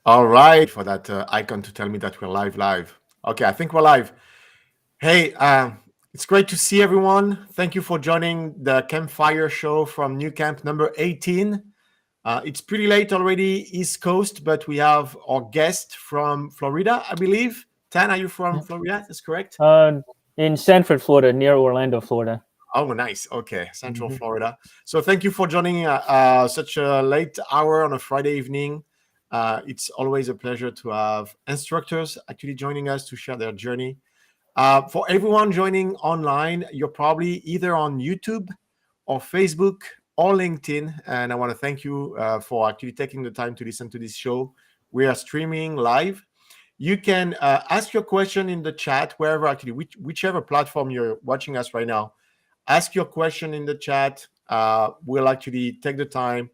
All right, for that icon to tell me that we're live. Okay, I think we're live. Hey, it's great to see everyone. Thank you for joining the Campfire show from New Camp number 18. It's pretty late already, East Coast, but we have our guest from Florida, I believe. Tan, are you from Yeah. Florida? That's correct. In Sanford, Florida, near Orlando, Florida. Oh, nice. Okay, Central Hmm. Florida. So thank you for joining such a late hour on a Friday evening. It's always a pleasure to have instructors actually joining us to share their journey. For everyone joining online, you're probably either on YouTube or Facebook or LinkedIn. And I want to thank you for actually taking the time to listen to this show. We are streaming live. You can ask your question in the chat, wherever actually, whichever platform you're watching us right now. Ask your question in the chat. We'll actually take the time,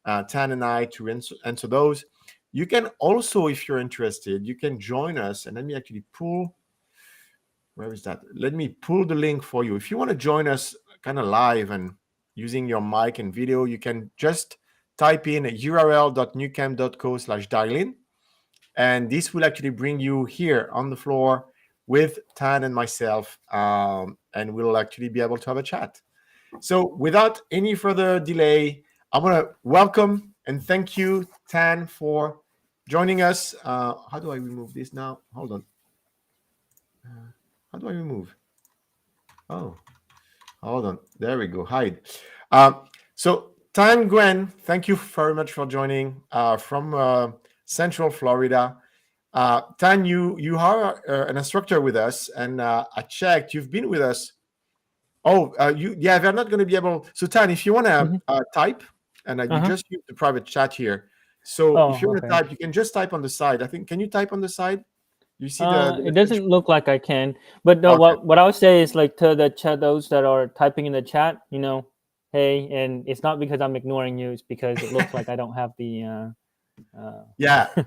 Tan and I, to answer those. You can also, if you're interested, you can join us. And let me actually pull, where is that? Let me pull the link for you. If you want to join us kind of live and using your mic and video, you can just type in url.newcamp.co/dial-in. And this will actually bring you here on the floor with Tan and myself. And we'll actually be able to have a chat. So without any further delay, I want to welcome and thank you, Tan, for joining us. How do I remove this now? Hold on. How do I remove? Oh, hold on. There we go. Hide. So Tan Gwen, thank you very much for joining from Central Florida. Tan, you are an instructor with us, and I checked. You've been with us. Oh, they're not going to be able. So, Tan, if you want to Hmm. type, and you Uh-huh. just use the private chat here. So, if you Oh, want to okay. type, you can just type on the side. I think. Can you type on the side? You see the It message? doesn't look like I can, but no, Okay. what I would say is like to the chat, those that are typing in the chat, hey, and it's not because I'm ignoring you, it's because it looks like I don't have Yeah.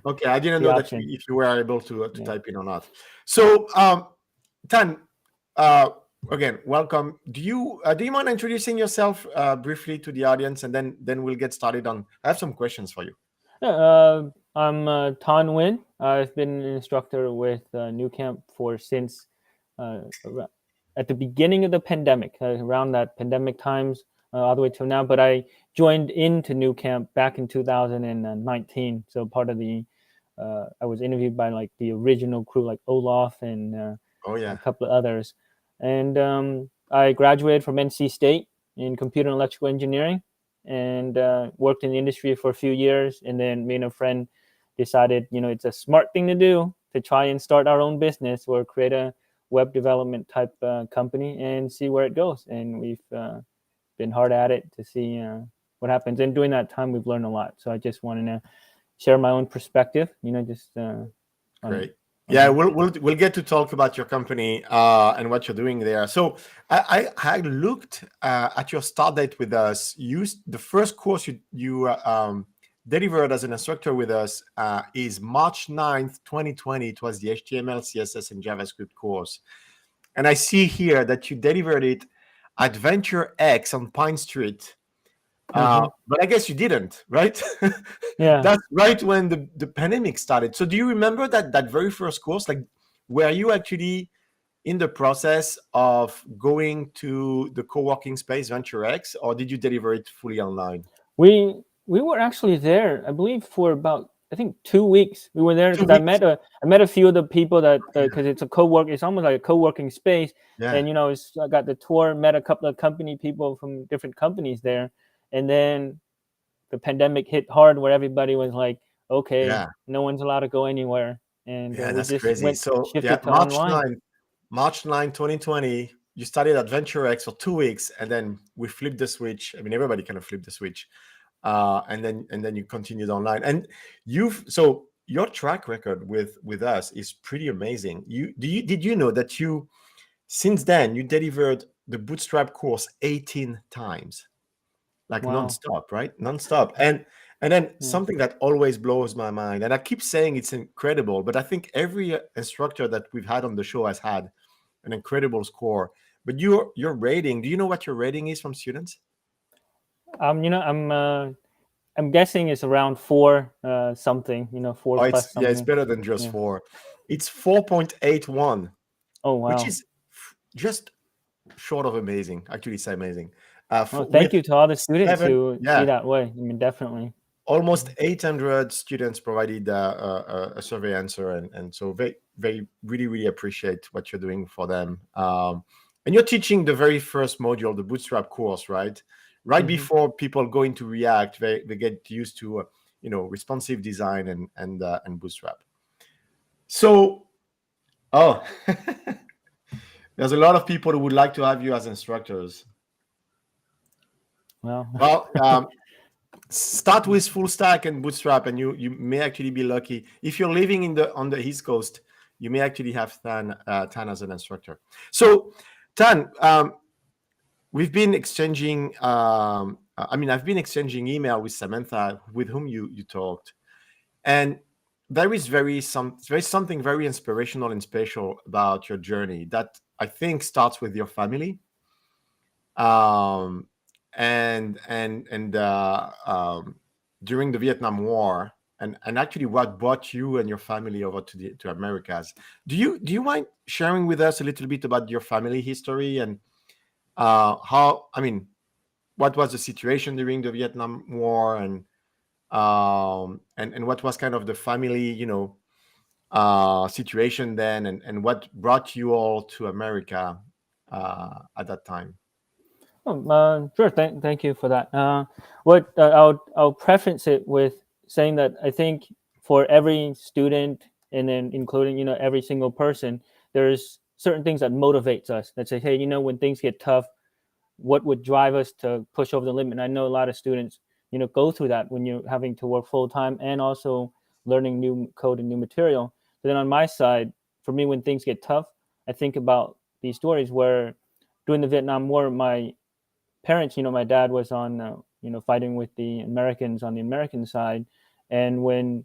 Okay. I didn't the know that option. if you were able to Yeah. type in or not. So, Tan, uh, again, welcome. Do you mind introducing yourself briefly to the audience, and then we'll get started on. I have some questions for you. Yeah, I'm Tan Nguyen. I've been an instructor with New Camp for since at the beginning of the pandemic, around that pandemic times, all the way till now. But I joined into New Camp back in 2019. So part of I was interviewed by like the original crew, like Olaf and Oh a yeah. couple of others. And I graduated from NC State in computer and electrical engineering and worked in the industry for a few years. And then me and a friend decided, it's a smart thing to do to try and start our own business or create a web development type company and see where it goes. And we've been hard at it to see what happens. And during that time, we've learned a lot. So I just wanted to share my own perspective, just on Great. on Yeah, here. we'll get to talk about your company and what you're doing there. So I looked at your start date with us. The first course you delivered as an instructor with us is March 9th, 2020. It was the HTML, CSS, and JavaScript course. And I see here that you delivered it at Venture X on Pine Street. Hmm. But I guess you didn't, right? Yeah. That's right when the pandemic started. So do you remember that very first course? Like, were you actually in the process of going to the co-working space Venture X, or did you deliver it fully online? We were actually there, I believe, for about I think 2 weeks. We were there Two because I weeks. met a few of the people that because it's a co-work. It's almost like a co-working space, Yeah. and I got the tour, met a couple of company people from different companies there, and then the pandemic hit hard, where everybody was like, okay, Yeah. no one's allowed to go anywhere, and Yeah. we That's just crazy. went So yeah, shifted to online. March 9, 2020, you started at Venture X for 2 weeks, and then we flipped the switch. I mean, everybody kind of flipped the switch. And then you continued online. And so your track record with us is pretty amazing. Did you know that you since then you delivered the bootstrap course 18 times, like Wow. nonstop, right? Nonstop. And then Yeah. something that always blows my mind, and I keep saying it's incredible, but I think every instructor that we've had on the show has had an incredible score. But your rating, do you know what your rating is from students? I'm I'm guessing it's around four something, four Oh, plus it's something. better than just Yeah. 4. It's 4.81, Oh which wow. is just short of amazing. Actually, it's amazing. Well, With thank you to all the students seven, who see yeah, that way. I mean, definitely. almost 800 students provided a survey answer, and so they really really appreciate what you're doing for them. And you're teaching the very first module, the Bootstrap course, right Hmm. before people go into React. They get used to responsive design and Bootstrap. So, oh, there's a lot of people who would like to have you as instructors. Well, Well, start with full stack and Bootstrap, and you may actually be lucky. If you're living on the East Coast, you may actually have Tan as an instructor. So, Tan, we've been exchanging. I've been exchanging email with Samantha, with whom you talked, and there is something very inspirational and special about your journey that I think starts with your family, um, and during the Vietnam War, and actually what brought you and your family over to Americas. Do you mind sharing with us a little bit about your family history and how? I mean, what was the situation during the Vietnam War, and what was kind of the family, situation then, and what brought you all to America at that time? oh, sure. Thank you for that. I'll preface it with saying that I think for every student, and then including every single person, there's certain things that motivates us. That say, hey, when things get tough, what would drive us to push over the limit? And I know a lot of students, go through that when you're having to work full time and also learning new code and new material. But then on my side, for me, when things get tough, I think about these stories where during the Vietnam War, my parents, my dad was on, fighting with the Americans on the American side. And when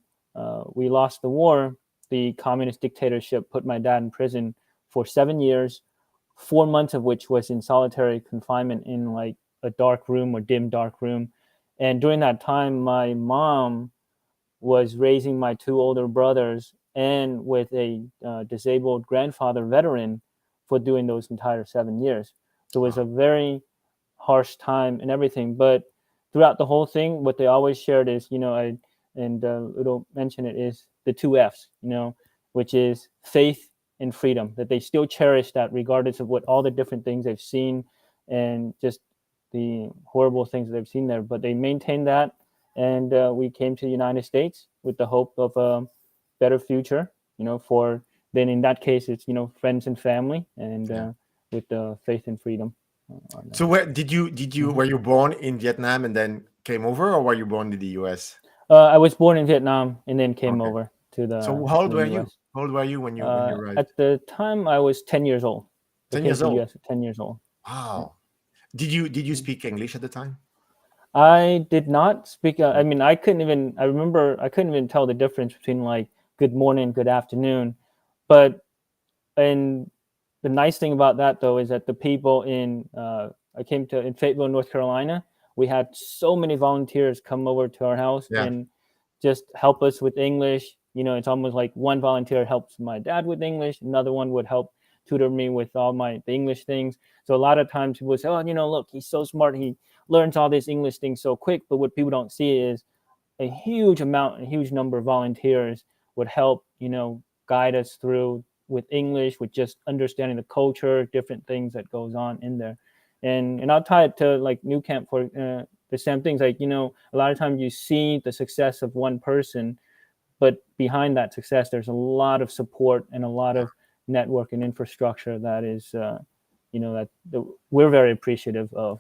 we lost the war, the communist dictatorship put my dad in prison for 7 years, 4 months of which was in solitary confinement in like a dark room or dim dark room. And during that time, my mom was raising my two older brothers and with a disabled grandfather veteran for doing those entire 7 years. So it was a very harsh time and everything. But throughout the whole thing, what they always shared is, and it'll mention it, is the two F's, which is faith and freedom, that they still cherish that regardless of what all the different things they've seen and just the horrible things that they've seen there. But they maintain that. And we came to the United States with the hope of a better future, for then in that case, it's, friends and family, and Yeah. with faith and freedom. On that. So where did you Mhm. were you born in Vietnam and then came over, or were you born in the US? I was born in Vietnam and then came Okay. over to So the how to old the were you? U.S. How old were you when you arrived? At the time, I was 10 years old. I 10 came years to the old. U.S. at 10 years old. Yeah. Wow. Did you Mhm. speak English at the time? I did not speak. I Mm. mean, I couldn't even. I remember I couldn't even tell the difference between like good morning, good afternoon. But and the nice thing about that though is that the people in I came to in Fayetteville, North Carolina. We had so many volunteers come over to our house Yeah. and just help us with English. It's almost like one volunteer helps my dad with English, another one would help tutor me with all the English things. So a lot of times people say, "Oh, look, he's so smart. He learns all these English things so quick." But what people don't see is a huge number of volunteers would help, guide us through with English, with just understanding the culture, different things that goes on in there. And I'll tie it to like New Camp for the same things. Like, a lot of times you see the success of one person, but behind that success, there's a lot of support and a lot of network and infrastructure that is, that we're very appreciative of.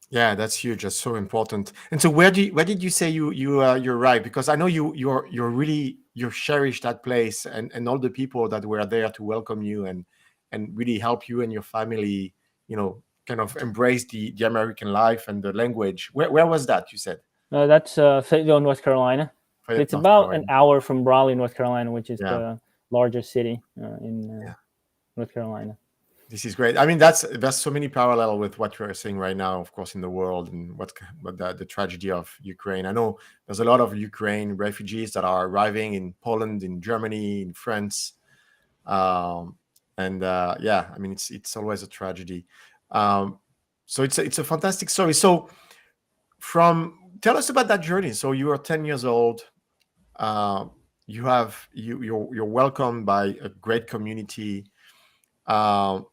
Yeah, that's huge. That's so important. And so where did you say you're right? Because I know you're really you cherish that place and all the people that were there to welcome you and really help you and your family, kind of embrace the American life and the language. Where was that, you said? That's Fayetteville, North Carolina. Fayette, It's North about an Carolina. hour from Raleigh, North Carolina, which is Yeah. the largest city in Yeah. North Carolina. This is great. I mean, there's so many parallel with what we're seeing right now, of course, in the world, and what the tragedy of Ukraine. I know there's a lot of Ukraine refugees that are arriving in Poland, in Germany, in France, um, and yeah, I mean, it's always a tragedy. Um, so it's a fantastic story. So from tell us about that journey. So you were 10 years old. Uh, you're welcomed by a great community. Um,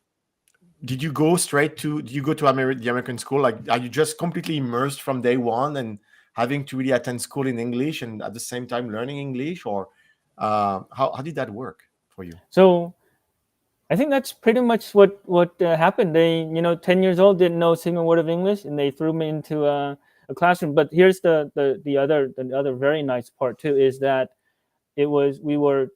did you go to the American school? Like, are you just completely immersed from day one and having to really attend school in English and at the same time learning English, or how did that work for you? So I think that's pretty much what happened. They, 10 years old, didn't know a single word of English, and they threw me into a classroom. But here's the other very nice part too, is that we were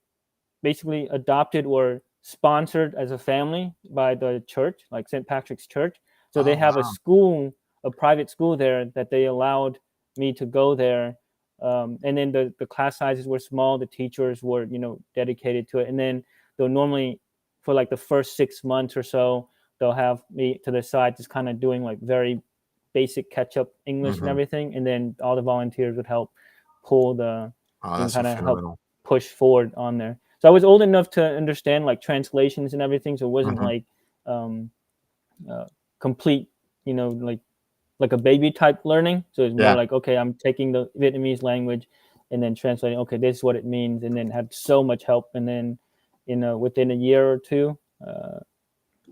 basically adopted or sponsored as a family by the church, like St. Patrick's Church. So they Oh have wow. a private school there that they allowed me to go there. And then the class sizes were small. The teachers were, dedicated to it. And then they'll normally, for like the first 6 months or so, they'll have me to the side just kind of doing like very basic catch up English and Hmm. everything. And then all the volunteers would help pull Oh, and that's so kind of help phenomenal. push forward on there. So I was old enough to understand like translations and everything. So it wasn't Hmm. like um, uh, complete, like a baby type learning. So it's more Yeah. like, okay, I'm taking the Vietnamese language and then translating, okay, this is what it means. And then had so much help. And then, within a year or two,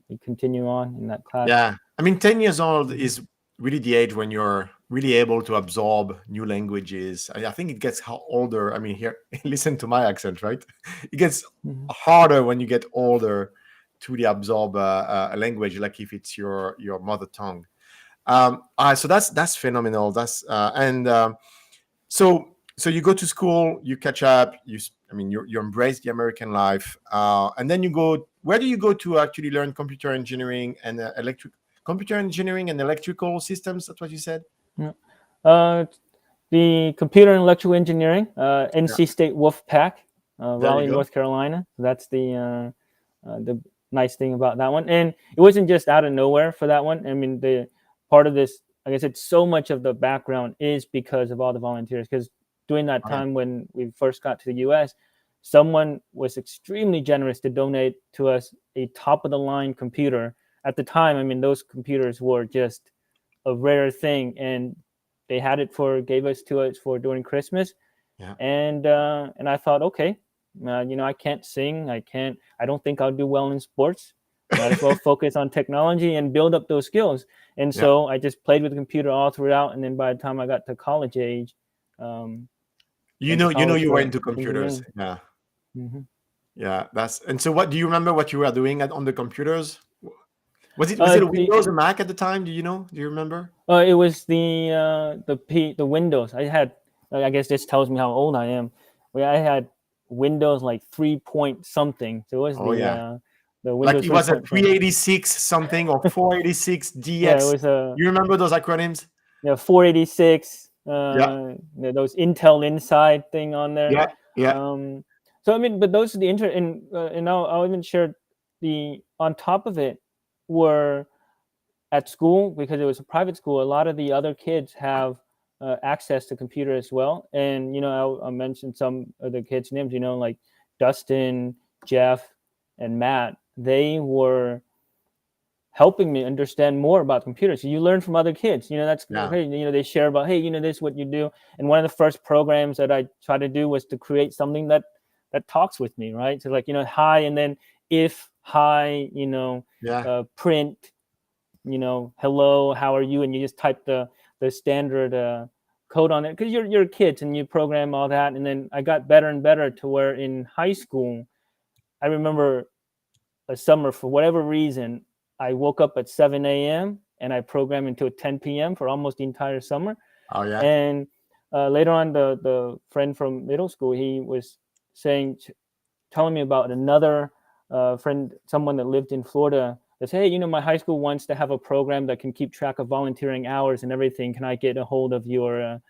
we continue on in that class. Yeah. I mean, 10 years old Mhm. is really the age when you're really able to absorb new languages. I think it gets older. I mean, here, listen to my accent, right? It gets Mhm. harder when you get older to really absorb a language, like if it's your mother tongue. So that's phenomenal. That's and so you go to school, you catch up, I mean, you embrace the American life, and then you go. Where do you go to actually learn computer engineering and computer engineering and electrical systems? That's what you said. Yeah. Uh, the computer and electrical engineering, Yeah, NC State Wolfpack, there you Raleigh, go. North Carolina. So that's the nice thing about that one. And it wasn't just out of nowhere for that one. I mean, the part of this, like I said, so much of the background is because of all the volunteers. Because during that Oh, yeah. time when we first got to the U.S., someone was extremely generous to donate to us a top of the line computer. At the time, I mean, those computers were just a rare thing, and they had it gave us to us for during Christmas, Yeah. and I thought, okay, I can't sing, I don't think I'll do well in sports. Might as well focus on technology and build up those skills. And Yeah. so I just played with the computer all throughout, and then by the time I got to college age, um, went to You know, college you were for into computers. engineering. Yeah. Hmm. Yeah. That's and so. What do you remember? What you were doing on the computers? Was Uh, it a the, Windows or Mac at the time? Do you know? Do you remember? it was the Windows. I had. I guess this tells me how old I am. I had Windows like 3 point something. So it was Oh yeah. the Like Windows it three was a point something. 386 something or 486 Yeah, it DX. was a You remember those acronyms? 486. Yeah, Those Intel Inside thing on there. yeah, yeah. Um, so I mean, but those are the and I'll even share the on top of it were at school, because it was a private school. A lot of the other kids have access to computer as well, and I'll mention some of the kids' names. Like Dustin, Jeff, and Matt. They were helping me understand more about computers. So you learn from other kids. That's Yeah. great. They share about, hey, this is what you do. And one of the first programs that I tried to do was to create something that talks with me, right? So like, hi, and then if hi, Yeah. print, hello, how are you? And you just type the standard code on it, because you're kids and you program all that. And then I got better and better to where in high school, I remember a summer, for whatever reason, I woke up at 7 a.m. and I programmed until 10 p.m. for almost the entire summer. Oh yeah. And later on, the friend from middle school, he was saying, telling me about another friend, someone that lived in Florida, that said, hey, my high school wants to have a program that can keep track of volunteering hours and everything. Can I get a hold of your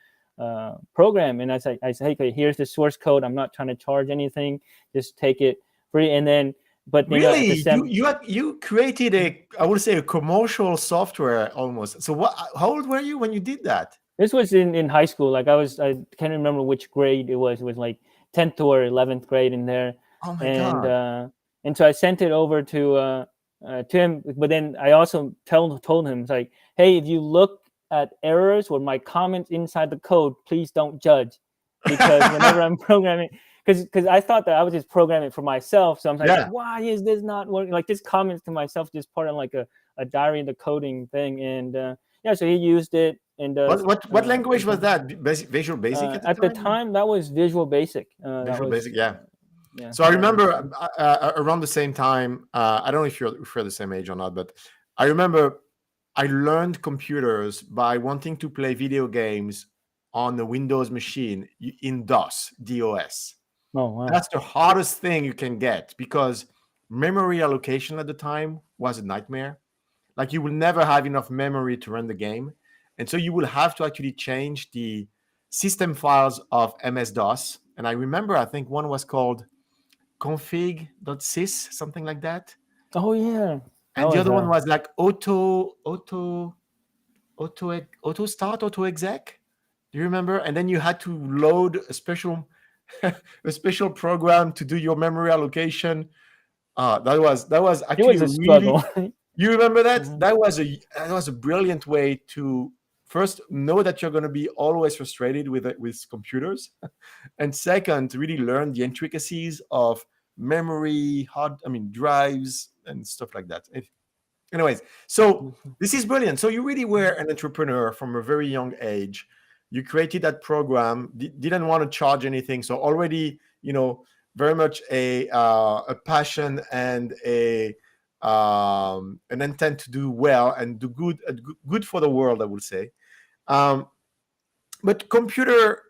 program? And I said, hey, okay, here's the source code. I'm not trying to charge anything. Just take it free. And then but at the Really, same, you created a, I would say, a commercial software almost. So what? How old were you when you did that? this was in high school. Like I can't remember which grade it was. It was like 10th or 11th grade in there, Oh my and God. uh, and so I sent it over to him. But then I also told him, it's like, hey, if you look at errors or my comments inside the code, please don't judge, because whenever I'm programming, because I thought that I was just programming for myself. So I'm like, Yeah. why is this not working? Like, this comments to myself, just part of like a diary of the coding thing, and yeah, so he used it and What language was that? Visual Basic at the at the time? time that was Visual Basic. That Visual was Basic, yeah. yeah. So I remember around the same time. I don't know if you're the same age or not, but I remember I learned computers by wanting to play video games on the Windows machine in DOS. Oh wow. That's the hardest thing you can get because memory allocation at the time was a nightmare. Like you will never have enough memory to run the game. And so you will have to actually change the system files of MS-DOS. And I remember, I think one was called config.sys, something like that. Oh yeah, that And the was other one was like auto start, auto exec. Do you remember? And then you had to load a special a special program to do your memory allocation. That was it actually was a a really. struggle. You remember that? Mhm. That was a brilliant way to first know that you're going to be always frustrated with computers, and second, to really learn the intricacies of memory, drives and stuff like that. Anyways, so this is brilliant. So you really were an entrepreneur from a very young age. You created that program, didn't want to charge anything, so already, very much a passion and an intent to do well and do good, good for the world, I would say. Um, but computer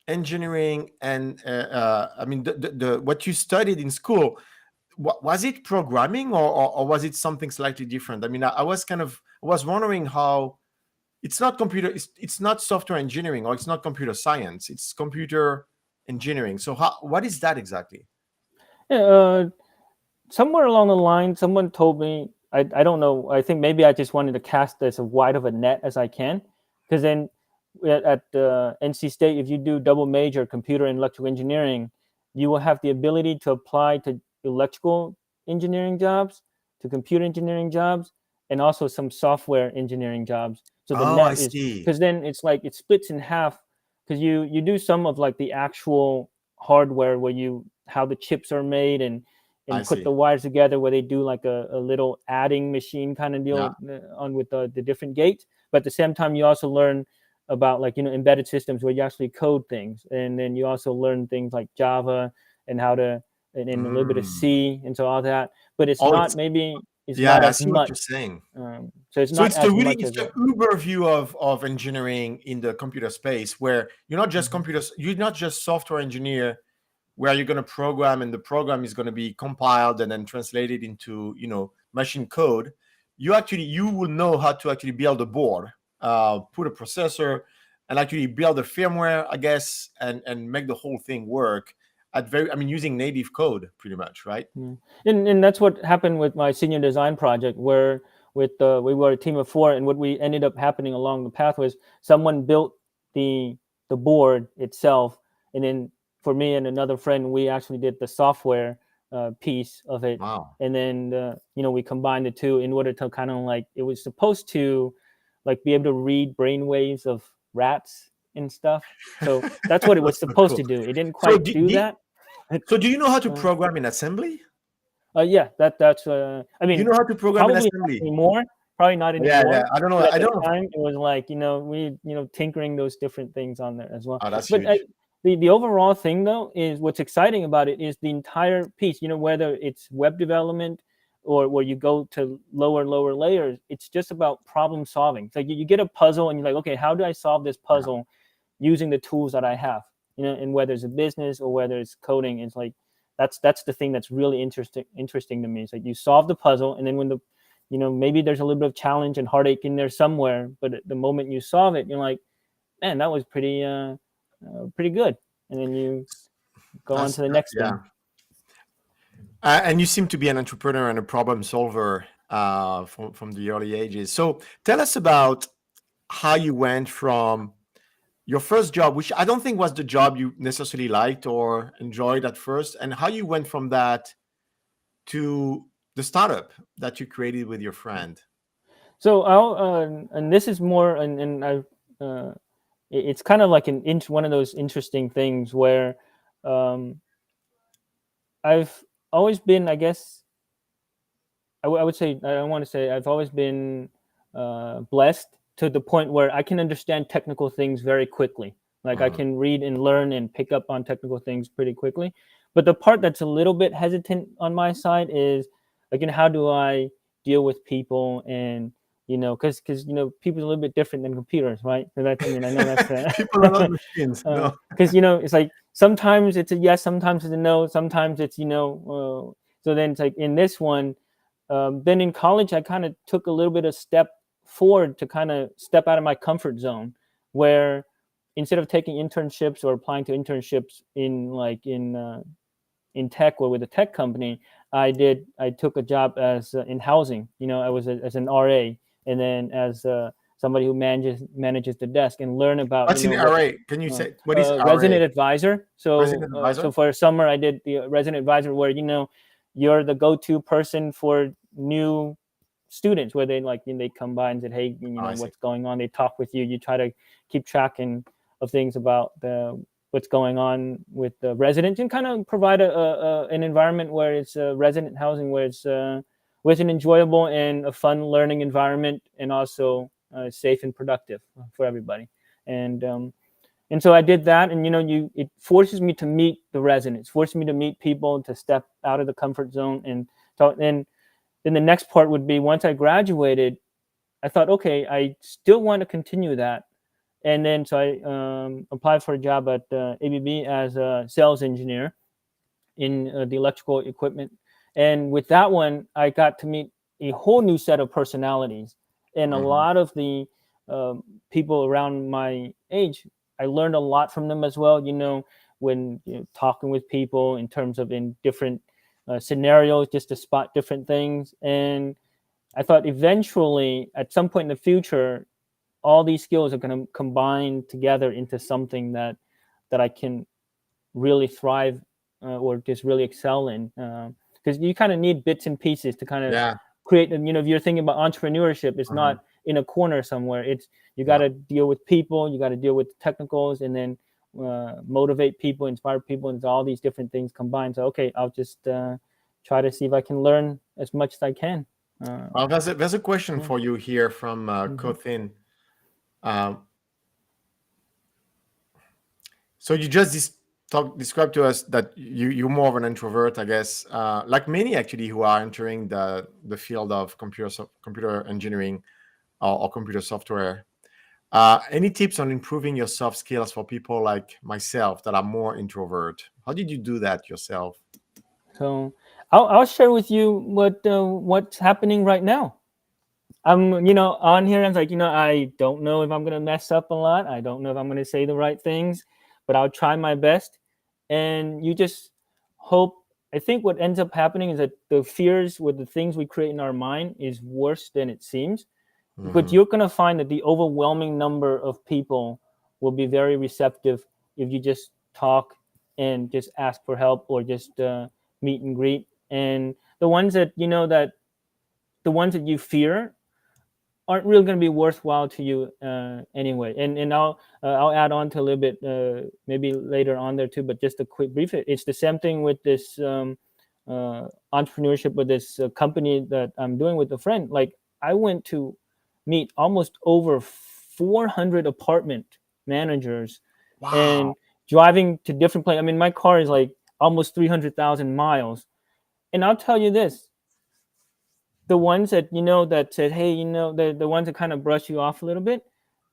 engineering and the what you studied in school, was it programming or was it something slightly different? I was wondering how it's not computer, it's not software engineering or it's not computer science, it's computer engineering. So what is that exactly? Yeah, somewhere along the line, someone told me, I don't know. I think maybe I just wanted to cast as wide of a net as I can, because then at NC State, if you do double major computer and electrical engineering, you will have the ability to apply to electrical engineering jobs, to computer engineering jobs, and also some software engineering jobs. So the Oh, I net is, see. because then it's like it splits in half, because you do some of like the actual hardware where you how the chips are made I and put see. the wires together, where they do like a little adding machine kind of Yeah. deal on with the different gates. But at the same time, you also learn about, like, embedded systems where you actually code things, and then you also learn things like Java and how to and a little bit of Mm. C and so all that. But it's Oh, not, maybe it's yeah, not I as see what you're much. saying. So it's So not it's the as really much it's as the a. Uber view of engineering in the computer space, where Mhm. you're not just software engineer, where you're going to program and the program is going to be compiled and then translated into machine code. You will know how to actually build a board, put a processor, and actually build a firmware, I guess, and make the whole thing work using native code, pretty much, right? Yeah. And that's what happened with my senior design project, where we were a team of 4, and what we ended up happening along the path was someone built the board itself, and then for me and another friend, we actually did the software piece of it, Wow. and then we combined the two in order to kind of, like, it was supposed to, like, be able to read brain waves of rats and stuff. So that's what it was That's so supposed cool. to do. It didn't So quite do that. do you know how to uh, program in assembly? Yeah, that's. I You mean, know how to program in probably not assembly? anymore. Probably not Yeah, yeah. anymore. I don't know. But at I the don't know. time, it was like, we tinkering those different things on there as well. Oh, that's But huge. the overall thing, though, is what's exciting about it is the entire piece. Whether it's web development or where you go to lower and lower layers, it's just about problem solving. It's like you get a puzzle and you're like, okay, how do I solve this Yeah. puzzle using the tools that I have? And whether it's a business or whether it's coding, it's like that's the thing that's really interesting to me. It's like you solve the puzzle, and then when maybe there's a little bit of challenge and heartache in there somewhere, but at the moment you solve it, you're like, man, that was pretty good, and then you go on That's to the next yeah. thing. And you seem to be an entrepreneur and a problem solver from the early ages. So tell us about how you went from your first job, which I don't think was the job you necessarily liked or enjoyed at first, and how you went from that to the startup that you created with your friend. So I'll and this is more and I it's kind of like one of those interesting things where um, I've always been, I guess, I would say, I want to say I've always been blessed to the point where I can understand technical things very quickly. Like I Mhm. can read and learn and pick up on technical things pretty quickly. But the part that's a little bit hesitant on my side is like, how do I deal with people and because people are a little bit different than computers, right? So that's, I mean, I know that's People are not machines. No. because it's like sometimes it's a yes, sometimes it's a no, sometimes it's so then it's like in this one, then in college I kind of took a little bit of step forward to kind of step out of my comfort zone, where instead of taking internships or applying to internships in tech or with a tech company, I took a job as in housing. I was as an RA, and then as somebody who manages the desk and learn about What's in what RA? Can you say what is RA? resident advisor. Resident So advisor? for a summer, I did the resident advisor, where you're the go-to person for new students, where they come by and said, hey, Oh, I see. what's going on. They talk with you. You try to keep track of things about what's going on with the residents, and kind of provide an environment where it's resident housing, where it's with an enjoyable and a fun learning environment, and also safe and productive for everybody. And so I did that, and it forces me to meet the residents, forces me to meet people, to step out of the comfort zone, and talk. And then the next part would be, once I graduated, I thought, okay, I still want to continue that. And then so I applied for a job at ABB as a sales engineer in the electrical equipment. And with that one, I got to meet a whole new set of personalities, and a Mhm. lot of the um, people around my age. I learned a lot from them as well. When talking with people in terms of in different scenarios, just to spot different things. And I thought eventually, at some point in the future, all these skills are going to combine together into something that I can really thrive or just really excel in. Because you kind of need bits and pieces to kind of Yeah, create. And if you're thinking about entrepreneurship, it's mhm, not in a corner somewhere. It's you got yeah. to deal with people, you got to deal with technicals, and then motivate people, inspire people, and it's all these different things combined. So okay, I'll just try to see if I can learn as much as I can. Uh, Well, there's a question yeah. for you here from hmm Kothin. Um, so you just described to us that you're more of an introvert, I guess, like many actually who are entering the field of computer engineering or computer software. Any tips on improving your soft skills for people like myself that are more introvert? How did you do that yourself? So I'll share with you what's happening right now. I'm on here. I'm like, I don't know if I'm gonna mess up a lot. I don't know if I'm gonna say the right things, but I'll try my best. And you just hope. I think what ends up happening is that the fears with the things we create in our mind is worse than it seems. But Hmm. you're gonna find that the overwhelming number of people will be very receptive if you just talk and just ask for help, or just meet and greet. And the ones that you fear aren't really going to be worthwhile to you anyway. And I'll add on to a little bit maybe later on there too. But just a quick brief. It's the same thing with this entrepreneurship with this company that I'm doing with a friend. Like, I went to meet almost over 400 apartment managers, Wow. and driving to different places. I mean, my car is like almost 300,000 miles. And I'll tell you this, the ones that that said, hey, the ones that kind of brush you off a little bit,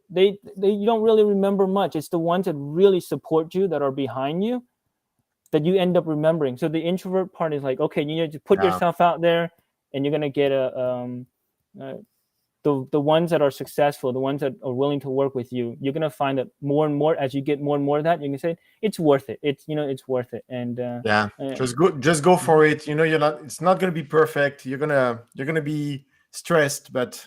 they you don't really remember much. It's the ones that really support you, that are behind you, that you end up remembering. So the introvert part is like, okay, you need to put Yeah. yourself out there, and you're gonna get uh, the ones that are successful, the ones that are willing to work with you, you're gonna find that more and more as you get more and more of that, you can say it's worth it. It's it's worth it. And Yeah, just go for it. You're not. It's not gonna be perfect. You're gonna be stressed, but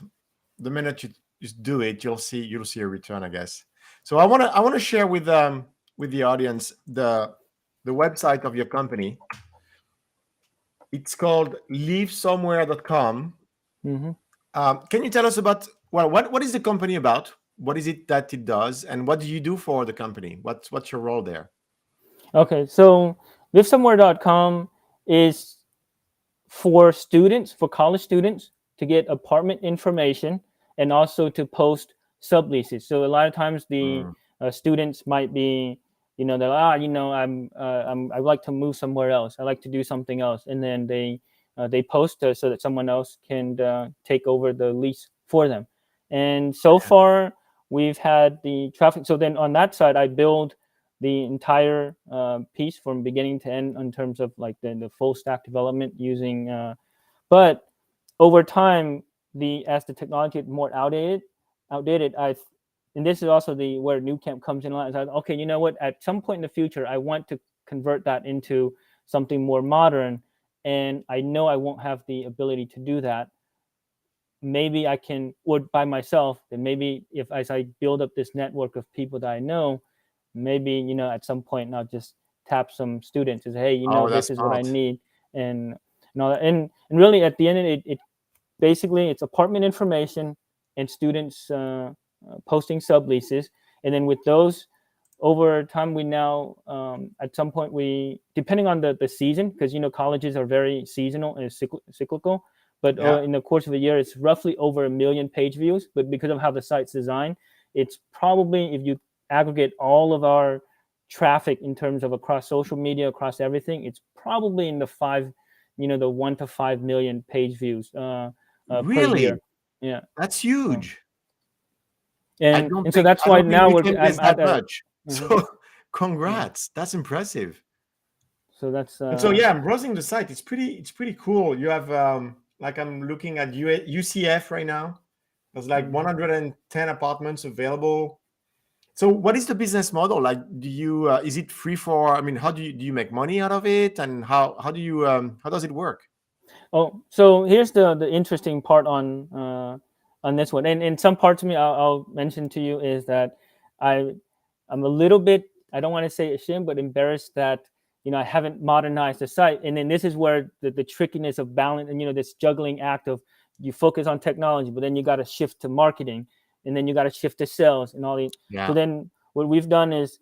the minute you just do it, you'll see a return, I guess. So I wanna share with the audience the website of your company. It's called livesomewhere.com. Mhm. Can you tell us about what is the company about? What is it that it does, and what do you do for the company? What's your role there? Okay, so livesomewhere.com is for students, for college students, to get apartment information and also to post subleases. So a lot of times the Mm, students might be, they're I'd like to move somewhere else. I like to do something else, and then they post so that someone else can take over the lease for them. And so far, we've had the traffic. So then on that side, I build the entire piece from beginning to end in terms of like the full stack development using but over time as the technology is more outdated I and this is also the where New Camp comes in. I thought, okay, you know what, at some point in the future I want to convert that into something more modern, and I know I won't have the ability to do that. Maybe I can, or by myself, and maybe if as I build up this network of people that I know, maybe at some point I'll just tap some students and say, hey, oh, that's this is what I smart. need. And all that. And really at the end of it, basically it's apartment information and students posting subleases. And then with those, over time we now at some point we, depending on the season, because colleges are very seasonal and cyclical, but Yeah. in the course of a year it's roughly over 1 million page views. But because of how the site's designed, it's probably, if you aggregate all of our traffic in terms of across social media, across everything, it's probably in the 1 to 5 million page views per Really? year. Yeah. That's So, huge. and so that's I why don't think now New Camp I'm is at that a. much. Mhm, So mhm. congrats. That's impressive. So that's And so yeah, I'm browsing the site. It's pretty cool. You have like I'm looking at UCF right now. There's like 110 apartments available. So what is the business model? Like, do you is it free for? I mean, how do you make money out of it, and how do you how does it work? Oh, so here's the interesting part on this one, and some parts of me I'll mention to you is that I I'm a little bit, I don't want to say ashamed, but embarrassed that I haven't modernized the site. And then this is where the trickiness of balance and this juggling act of, you focus on technology, but then you got to shift to marketing, and then you got to shift to sales and all the. So Yeah. then what we've done is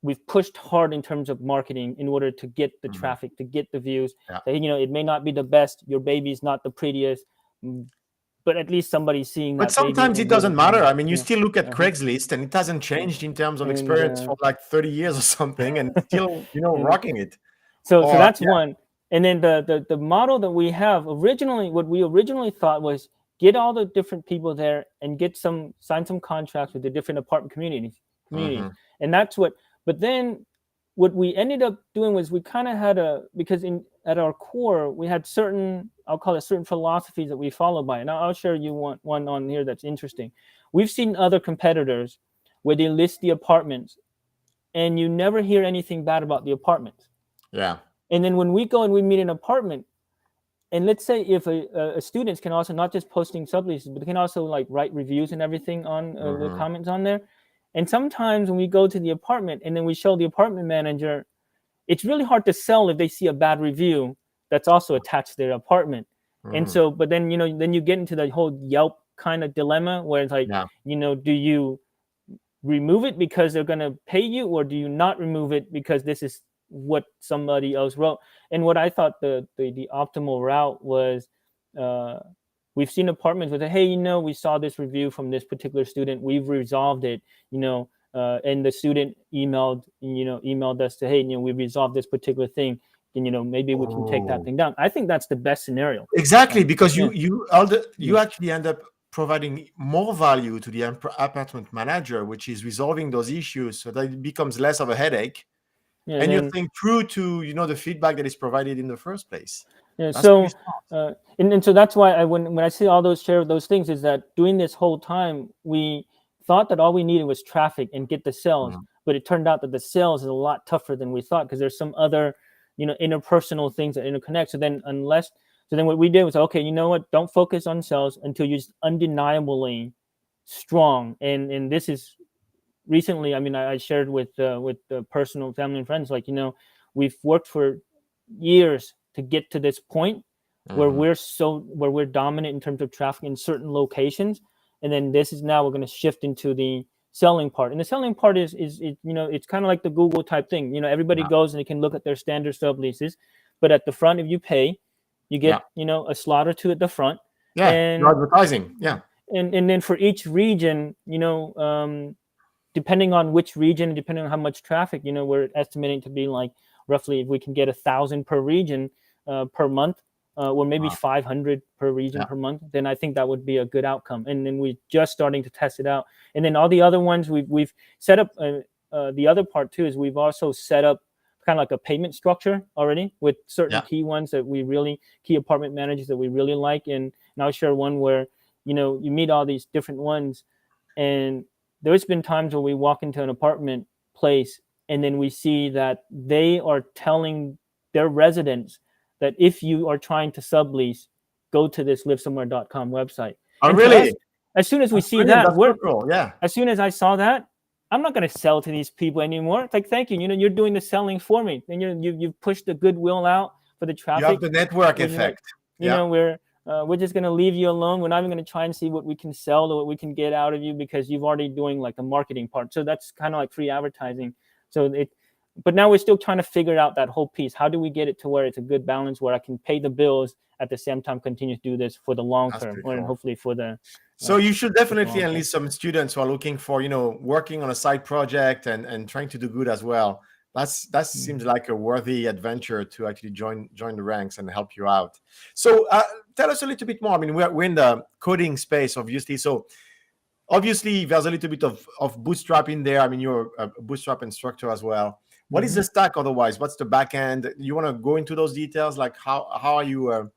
we've pushed hard in terms of marketing in order to get the Mhm. traffic, to get the views. Yeah. That it may not be the best, your baby's not the prettiest, but at least somebody's seeing But that baby sometimes it and doesn't matter. I mean, you yeah, still look at uh-huh, Craigslist, and it hasn't yeah. changed in terms of and experience for like 30 years or something, and still, and rocking it. so Or that's yeah. one. And then the model that we have originally, what we originally thought was get all the different people there and sign some contracts with the different apartment communities. Hmm. And that's what. But then what we ended up doing was we kind of had because at our core we had certain, I'll call it certain philosophies that we follow by. And I'll share you one on here that's interesting. We've seen other competitors where they list the apartments and you never hear anything bad about the apartments. Yeah. And then when we go and we meet an apartment, and let's say if a students can also not just posting subleases, but they can also like write reviews and everything on the Hmm. comments on there. And sometimes when we go to the apartment and then we show the apartment manager, it's really hard to sell if they see a bad review that's also attached to their apartment. And Hmm. so, but then then you get into the whole Yelp kind of dilemma where it's like, Yeah. do you remove it because they're going to pay you, or do you not remove it because this is what somebody else wrote? And what I thought the optimal route was, uh, we've seen apartments with, hey, we saw this review from this particular student, we've resolved it, and the student emailed us to, hey, we resolved this particular thing, and maybe we can take that Oh. thing down. I think that's the best scenario. Exactly, because Yeah. you actually end up providing more value to the apartment manager, which is resolving those issues, so that it becomes less of a headache, Yeah, and you think true to the feedback that is provided in the first place. yeah. That's pretty So, smart. and so that's why when I see all those share those things is that during this whole time we thought that all we needed was traffic and get the sales, Mhm. but it turned out that the sales is a lot tougher than we thought because there's some other interpersonal things that interconnect. So then what we did was, okay, you know what? Don't focus on sales until you're just undeniably strong. And this is recently. I mean, I shared with the personal family and friends, like we've worked for years to get to this point where Mhm. we're dominant in terms of traffic in certain locations, and then this is now we're going to shift into the selling part. And the selling part is it's kind of like the Google type thing. Everybody Yeah. goes and they can look at their standard subleases, but at the front, if you pay, you Yeah. get a slot or two at the front, Yeah. You're and advertising. Yeah. and then for each region, depending on which region, depending on how much traffic, we're estimating to be like roughly if we can get 1,000 per region per month, or maybe Wow. 500 per region Yeah. per month, then I think that would be a good outcome. And then we're just starting to test it out. And then all the other ones we've set up. The other part too is we've also set up kind of like a payment structure already with certain Yeah. key ones that key apartment managers that we really like. And I'll share one where you meet all these different ones, and there's been times where we walk into an apartment place and then we see that they are telling their residents that if you are trying to sublease, go to this livesomewhere.com website. Oh, And to us, really? as soon as we That's see brilliant. that, That's so cool. Yeah. as soon as I saw that, I'm not going to sell to these people anymore. It's like, thank you. You're doing the selling for me. And you've pushed the goodwill out for the You have traffic. the network effect. Yeah. We're just going to leave you alone. We're not even going to try and see what we can sell or what we can get out of you because you've already doing like the marketing part. So that's kind of like free advertising. But now we're still trying to figure out that whole piece. How do we get it to where it's a good balance where I can pay the bills at the same time continue to do this for the long That's term, pretty and cool. hopefully for the So you should definitely long term. enlist some students who are looking for, working on a side project and trying to do good as well. That seems like a worthy adventure to actually join the ranks and help you out. So tell us a little bit more. I mean, we're in the coding space, obviously. So obviously there's a little bit of bootstrap in there. I mean, you're a bootstrap instructor as well. What is the stack otherwise? What's the back end? You want to go into those details? Like how are you,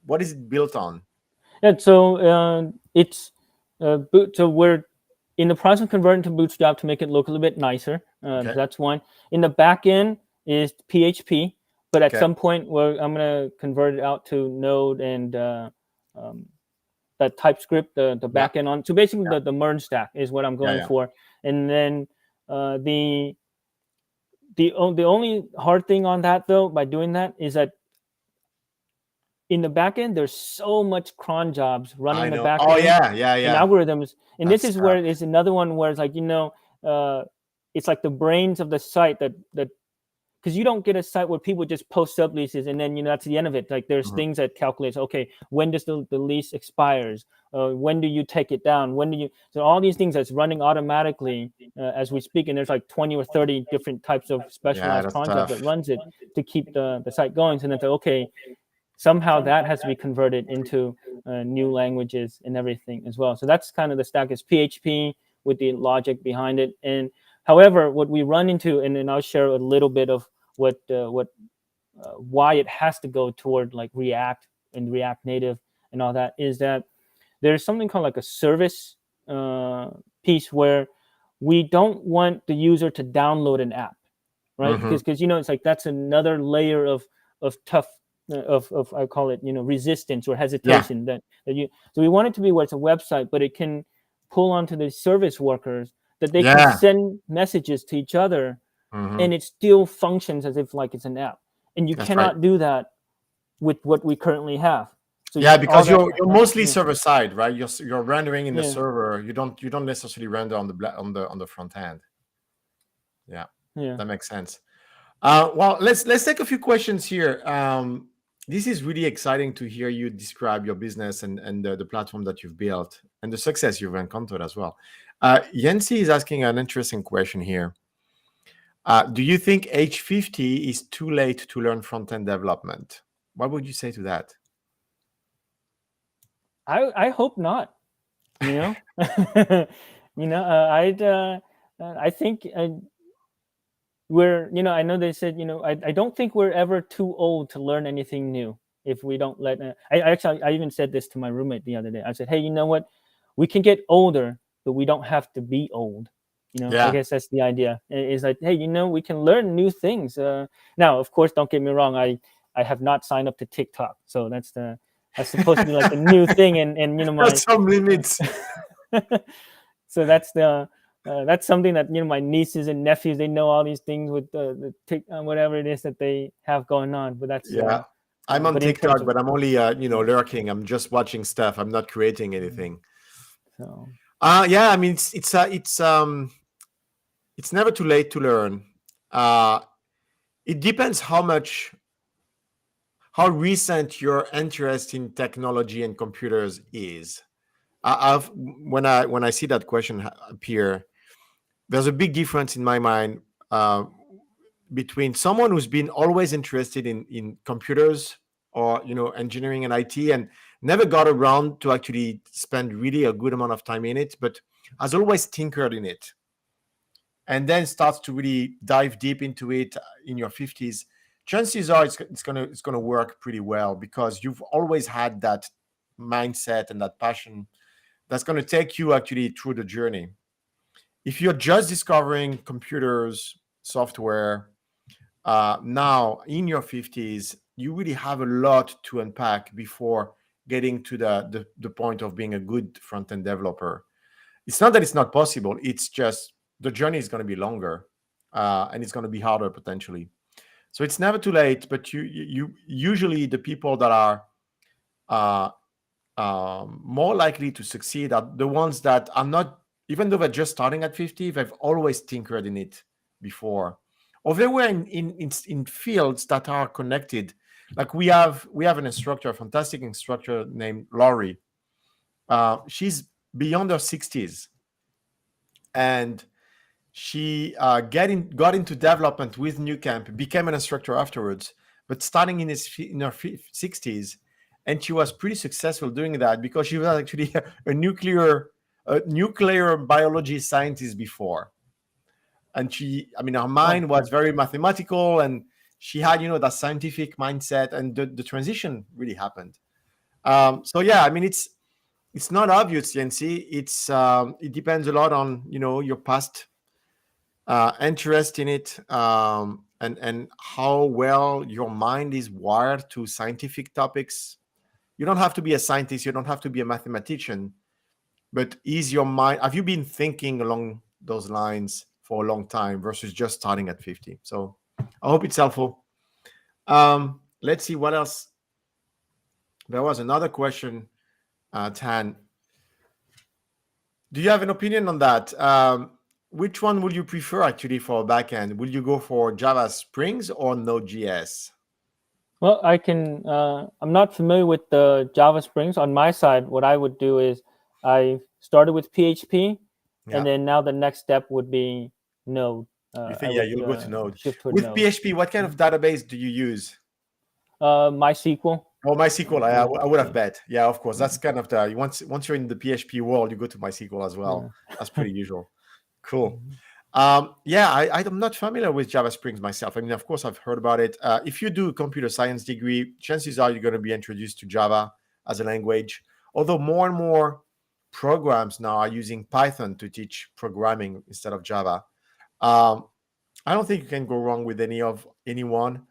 what is it built on? Yeah, so it's so we're in the process of converting to Bootstrap to make it look a little bit nicer. Okay. That's one. In the back end is PHP, but at Okay. some point I'm going to convert it out to Node and that TypeScript, the back end on. So basically, the merge stack is what I'm going for. And then the only hard thing on that though, by doing that, is that in the back end, there's so much cron jobs running in the back end. And algorithms. And this is where it's another one where it's like, it's like the brains of the site that because you don't get a site where people just post subleases and then that's the end of it. Like there's things that calculates, okay, when does the lease expires? When do you take it down? So all these things that's running automatically as we speak, and there's like 20 or 30 different types of specialized cron jobs that runs it to keep the site going. So then okay, somehow that has to be converted into new languages and everything as well. So that's kind of the stack is PHP with the logic behind it. And however, what we run into, and then I'll share a little bit of why it has to go toward like React and React Native and all that, is that there's something called like a service piece where we don't want the user to download an app, right? Because it's like that's another layer of tough of I call it resistance or hesitation that so we want it to be where it's a website, but it can pull onto the service workers that they can send messages to each other, and it still functions as if like it's an app. And you cannot do that with what we currently have. So because you're mostly server side, right? You're rendering in the server. You don't necessarily render on the front end. Yeah, that makes sense. Well, let's take a few questions here. This is really exciting to hear you describe your business and the platform that you've built and the success you've encountered as well. Yancy is asking an interesting question here. Do you think age 50 is too late to learn front-end development? What would you say to that? I hope not. I think we're, I know they said, I don't think we're ever too old to learn anything new if we don't let I even said this to my roommate the other day. I said, hey, you know what, we can get older, but we don't have to be old. I Yeah. guess that's the idea. Is like, hey, we can learn new things. Now, of course, don't get me wrong, I have not signed up to TikTok, so that's supposed to be like the new thing, and There's some limits. so that's something that my nieces and nephews, they know all these things with the tick whatever it is that they have going on. But that's Yeah. I'm on but in terms TikTok, of but I'm only lurking. I'm just watching stuff. I'm not creating anything. so Yeah, I mean it's never too late to learn. It depends how recent your interest in technology and computers is. When I see that question appear, there's a big difference in my mind between someone who's been always interested in computers or engineering and IT and never got around to actually spend really a good amount of time in it, but has always tinkered in it, and then starts to really dive deep into it in your 50s. Chances are it's gonna work pretty well because you've always had that mindset and that passion that's going to take you actually through the journey. If you're just discovering computers, software, now in your 50s, you really have a lot to unpack before getting to the point of being a good front-end developer. It's not that it's not possible. It's just the journey is going to be longer, and it's going to be harder potentially. So it's never too late. But you usually the people that are more likely to succeed are the ones that are not, even though they're just starting at 50, they've always tinkered in it before, or they were in fields that are connected. Like we have an instructor, a fantastic instructor named Laurie. She's beyond her 60s, and she got into development with New Camp, became an instructor afterwards, but starting in her 60s, and she was pretty successful doing that because she was actually a nuclear biology scientist before, and her oh, mind was very mathematical, and she had that scientific mindset, and the transition really happened. So yeah, I mean it's not obvious, Yancy. It depends a lot on your past interest in it, and how well your mind is wired to scientific topics. You don't have to be a scientist, you don't have to be a mathematician, but is your mind, have you been thinking along those lines for a long time versus just starting at 50? So I hope it's helpful. Let's see what else. There was another question, Tan. Do you have an opinion on that? Which one would you prefer actually for backend? Will you go for Java Springs or Node.js? well, I'm not familiar with the Java Springs. On my side, what I would do is I started with PHP, and Yeah. then now the next step would be Node. You I think, yeah, would you'll go to Node. shift toward With Node. PHP, what kind of database do you use? MySQL. Oh, MySQL. I would have PHP. bet. Yeah, of course. That's Yeah. kind of the once you're in the PHP world, you go to MySQL as well. Yeah. That's pretty usual. Cool. Mhm. Yeah, I'm not familiar with Java Springs myself. I mean, of course, I've heard about it. If you do a computer science degree, chances are you're going to be introduced to Java as a language. Although more and more programs now are using Python to teach programming instead of Java. Um, I don't think you can go wrong with anyone.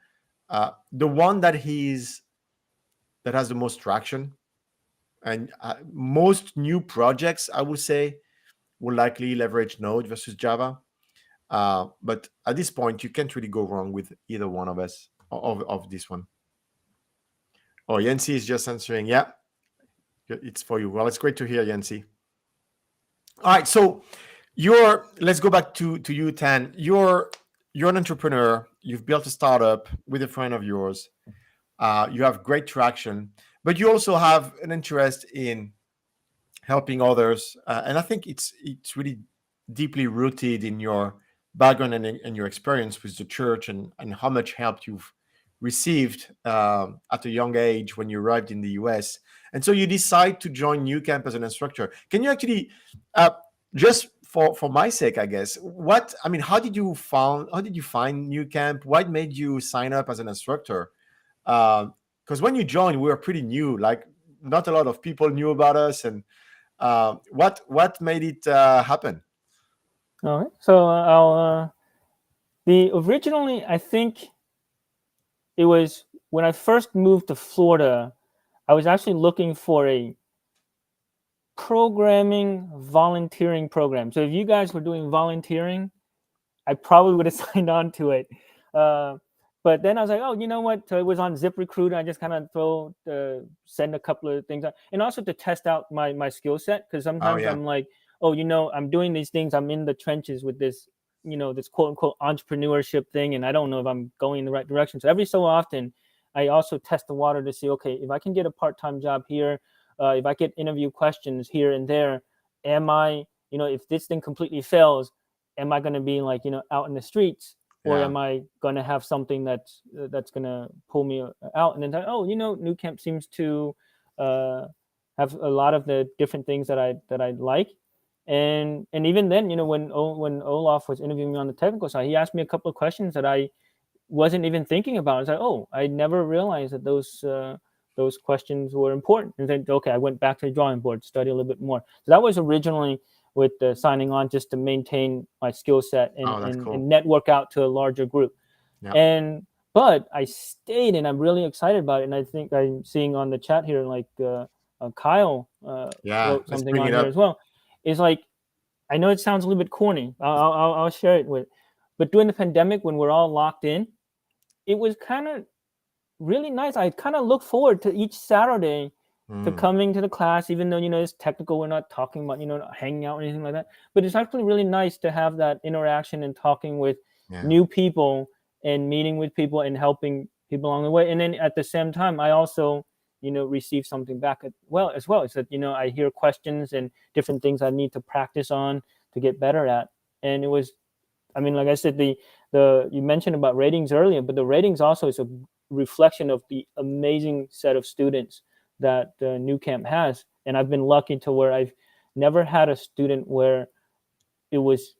The one that has the most traction and most new projects, I would say, will likely leverage Node versus Java. But at this point, you can't really go wrong with either one of us of this one. Oh, Yancy is just answering. Yeah, it's for you. Well, it's great to hear, Yancy. All right, so let's go back to you, Tan. You're an entrepreneur. You've built a startup with a friend of yours. You have great traction, but you also have an interest in helping others, and I think it's really deeply rooted in your background and your experience with the church, and how much help you've received at a young age when you arrived in the US. And so you decide to join New Camp as an instructor. Can you actually, uh, just for my sake, I guess, what I mean, how did you find New Camp? What made you sign up as an instructor? Because when you joined, we were pretty new. Like, not a lot of people knew about us, and what made it happen? All right. So the originally, I think it was when I first moved to Florida, I was actually looking for a programming volunteering program. So if you guys were doing volunteering, I probably would have signed on to it. Uh, but then I was like, oh, you know what? So it was on ZipRecruiter. I just kind of send a couple of things out, and also to test out my skill set, because Oh sometimes yeah, I'm like, oh, I'm doing these things. I'm in the trenches with this, this quote unquote entrepreneurship thing, and I don't know if I'm going in the right direction. So every so often, I also test the water to see, okay, if I can get a part-time job here, if I get interview questions here and there, am I, if this thing completely fails, am I going to be like, out in the streets, or yeah, am I going to have something that's going to pull me out? And then, oh, New Camp seems to have a lot of the different things that I like. And even then, when Olaf was interviewing me on the technical side, he asked me a couple of questions that I wasn't even thinking about. I was like, oh, I never realized that those questions were important. And then, okay, I went back to the drawing board, study a little bit more. So that was originally with signing on, just to maintain my skill set and, oh, that's and, cool. and network out to a larger group. Yeah, But I stayed, and I'm really excited about it. And I think I'm seeing on the chat here, like Kyle yeah, wrote let's something bring on it here up. as well. It's like, I know it sounds a little bit corny. I'll share it with. But during the pandemic, when we're all locked in, it was kind of really nice. I kind of look forward to each Saturday to Mm, coming to the class, even though it's technical. We're not talking about hanging out or anything like that. But it's actually really nice to have that interaction and talking with yeah, new people and meeting with people and helping people along the way. And then at the same time, I also receive something back as well. It's that I hear questions and different things I need to practice on to get better at. And it was, I mean, like I said, the you mentioned about ratings earlier, but the ratings also is a reflection of the amazing set of students that New Camp has. And I've been lucky to where I've never had a student where it was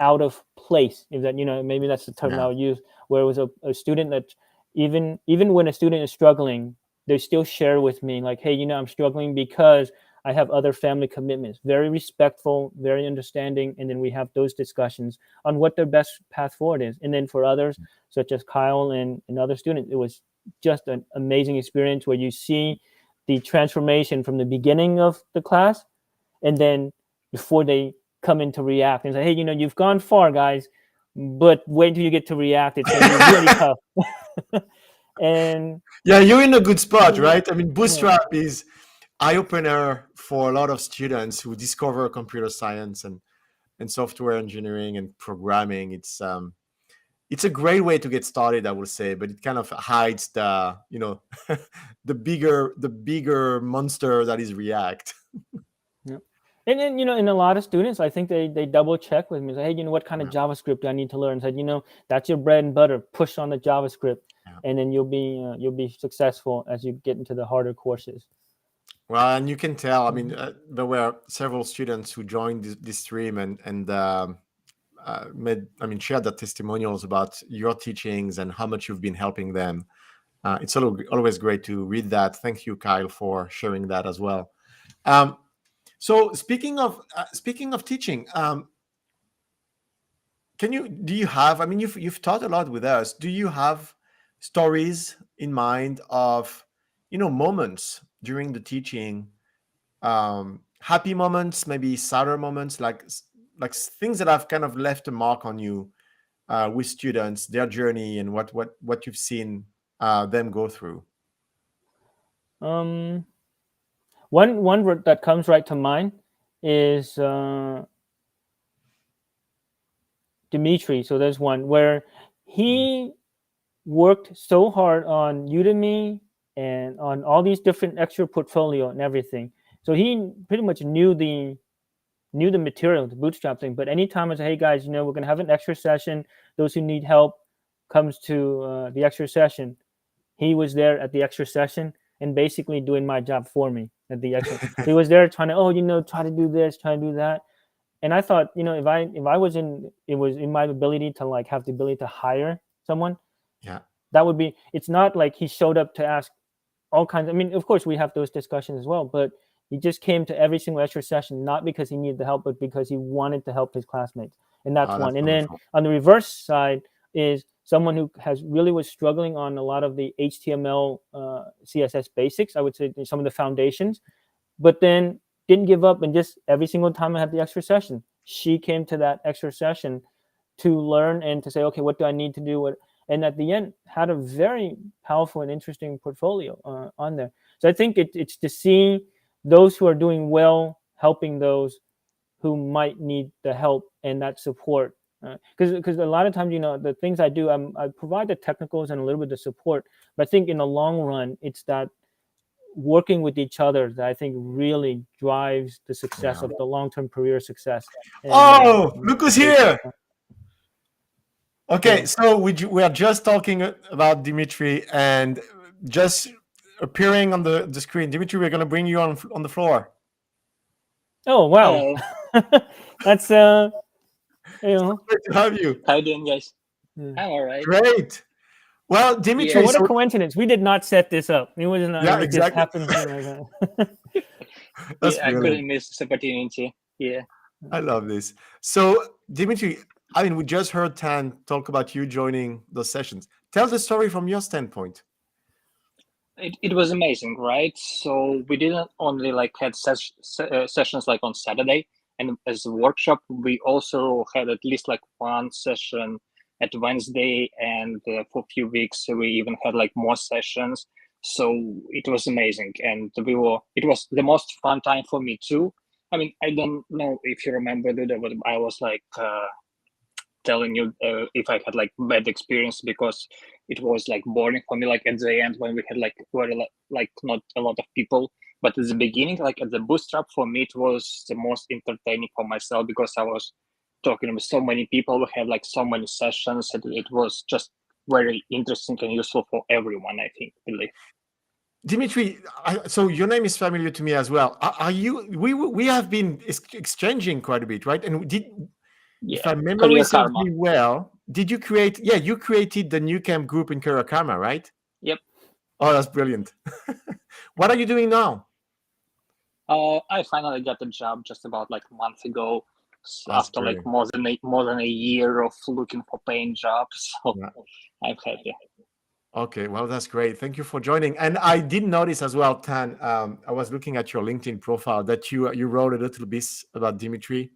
out of place. If that, maybe that's the term I yeah, would use, where it was a student that even when a student is struggling, they still share with me like, hey, I'm struggling because I have other family commitments. Very respectful, very understanding, and then we have those discussions on what their best path forward is. And then for others, such as Kyle and other students, it was just an amazing experience where you see the transformation from the beginning of the class, and then before they come into React and say, hey, you've gone far, guys, but wait until you get to React. It's going to be really tough. And yeah. You're in a good spot, yeah, right? I mean, yeah, Bootstrap is eye opener for a lot of students who discover computer science and software engineering and programming. It's a great way to get started, I would say, but it kind of hides the the bigger monster that is React. yeah. And then, in a lot of students, I think they double check with me. Say, hey, what kind of Yeah, JavaScript do I need to learn? Said, that's your bread and butter. Push on the JavaScript, yeah. and then you'll be successful as you get into the harder courses. Well, and you can tell. I mean, Mhm. there were several students who joined this stream and made, I mean, shared their testimonials about your teachings and how much you've been helping them. It's always great to read that. Thank you, Kyle, for sharing that as well. Um, so speaking of teaching, do you have? I mean, you've taught a lot with us. Do you have stories in mind of moments during the teaching, happy moments, maybe sadder moments, like things that have kind of left a mark on you with students, their journey, and what you've seen them go through? Um, one word that comes right to mind is Dimitri. So there's one where Mm, he worked so hard on Udemy and on all these different extra portfolio and everything. So he pretty much knew the material, the bootstrap thing. But anytime I say, hey guys, we're gonna have an extra session. Those who need help comes to the extra session. He was there at the extra session and basically doing my job for me at the extra. So he was there trying to, try to do this, try to do that. And I thought, if I was it was in my ability to like have the ability to hire someone, Yeah. that would be. It's not like he showed up to ask all kinds. I mean, of course we have those discussions as well, but he just came to every single extra session not because he needed the help, but because he wanted to help his classmates, and that's Oh, that's one. And then wonderful. on the reverse side is someone who was struggling on a lot of the HTML, CSS basics. I would say some of the foundations, but then didn't give up, and just every single time I had the extra session, she came to that extra session to learn and to say, okay, what do I need to do? And at the end, had a very powerful and interesting portfolio on there. So I think it's to see those who are doing well helping those who might need the help and that support. Because a lot of times, the things I do, I provide the technicals and a little bit of support. But I think in the long run, it's that working with each other that I think really drives the success Yeah. of the long-term career success. And, Oh, look who's here. yeah. Okay, so we are just talking about Dimitri, and just appearing on the screen. Dimitri, we're going to bring you on the floor. Oh, wow. Hello. That's Great to have you. How you doing, guys? Yeah. I'm all right. Great. Well, Dimitri, Yeah. What a coincidence. We did not set this up. It wasn't. Yeah, it exactly. just happened like that. That's I brilliant. couldn't miss this opportunity. Yeah. I love this. So, Dimitri, I mean, we just heard Tan talk about you joining those sessions. Tell the story from your standpoint. It was amazing, right? So we didn't only like had sessions like on Saturday, and as a workshop, we also had at least like one session at Wednesday, and for a few weeks we even had like more sessions. So it was amazing, and it was the most fun time for me too. I mean, I don't know if you remember, Duda, but I was like telling you if I had like bad experience because it was like boring for me. Like at the end when we had like like not a lot of people, but at the beginning, like at the bootstrap, for me it was the most entertaining for myself because I was talking with so many people. We had like so many sessions, and it was just very interesting and useful for everyone, I think, really. Dimitri, so your name is familiar to me as well. Are you? We have been exchanging quite a bit, right? And if I remember Career serves Karma. me well, did you create? Yeah, you created the New Camp group in Career Karma, right? Yep. Oh, that's brilliant. What are you doing now? I finally got a job just about like a month ago. That's after brilliant. like more than a year of looking for paying jobs. So Yeah. I'm happy. Okay, well, that's great. Thank you for joining. And I did notice as well, Tan, I was looking at your LinkedIn profile that you wrote a little bit about Dimitri.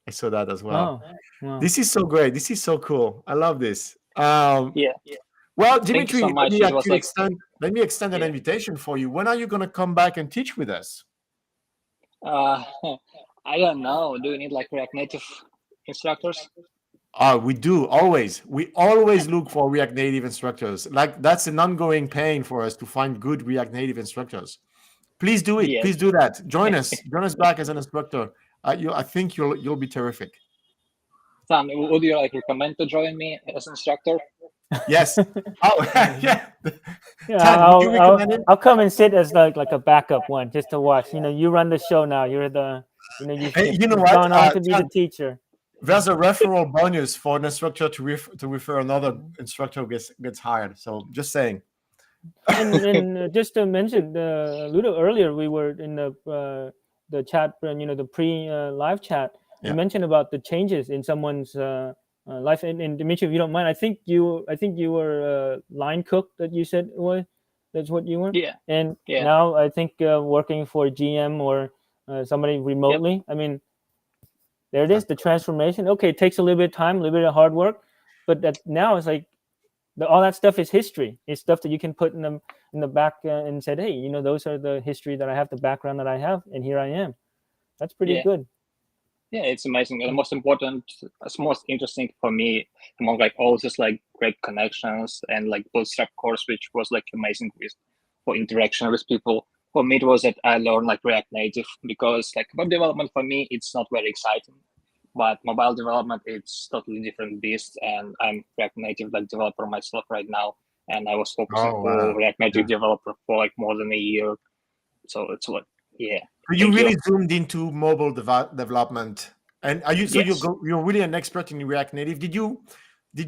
I saw that as well. Oh, wow. This is so great. This is so cool. I love this. Yeah. Well, Thank you Dimitri, so much. It was like let me extend an Yeah. invitation for you. When are you going to come back and teach with us? I don't know. Do you need like React Native instructors? We do always. We always look for React Native instructors. Like that's an ongoing pain for us to find good React Native instructors. Please do it. Yes. Please do that. Join us. Join us back as an instructor. I think you'll be terrific. Sam, would you like recommend to join me as instructor? Yes. Oh, yeah. Yeah, Tan, would you recommend it? I'll come and sit as like a backup one just to watch. You run the show now. You're the you've, Hey, you know you've what? gone on to be Tan, the teacher. there's a referral bonus for an instructor to refer another instructor who gets hired. So just saying. And just to mention, Ludo, earlier we were in the chat, the pre-live chat. Yeah. You mentioned about the changes in someone's life. And Dimitri, if you don't mind, I think you were line cook that you said was. That's what you were. Yeah. And Yeah. now I think working for GM or somebody remotely. Yep. I mean, there it is, the transformation. Okay, it takes a little bit of time, a little bit of hard work, but now it's like all that stuff is history. It's stuff that you can put in the back and said, hey, those are the history that I have, the background that I have, and here I am. That's pretty good. Yeah, it's amazing. And the most important, most interesting for me among like all this like great connections and like bootstrap course, which was like amazing for interaction with people. For me, it was that I learned like React Native because like web development for me, it's not very exciting, but mobile development, it's totally different beast. And I'm React Native like developer myself right now. And I was focusing on React Native developer for like more than a year. So it's what, yeah. You really zoomed into mobile development And are you so Yes. you're really an expert in React Native? Did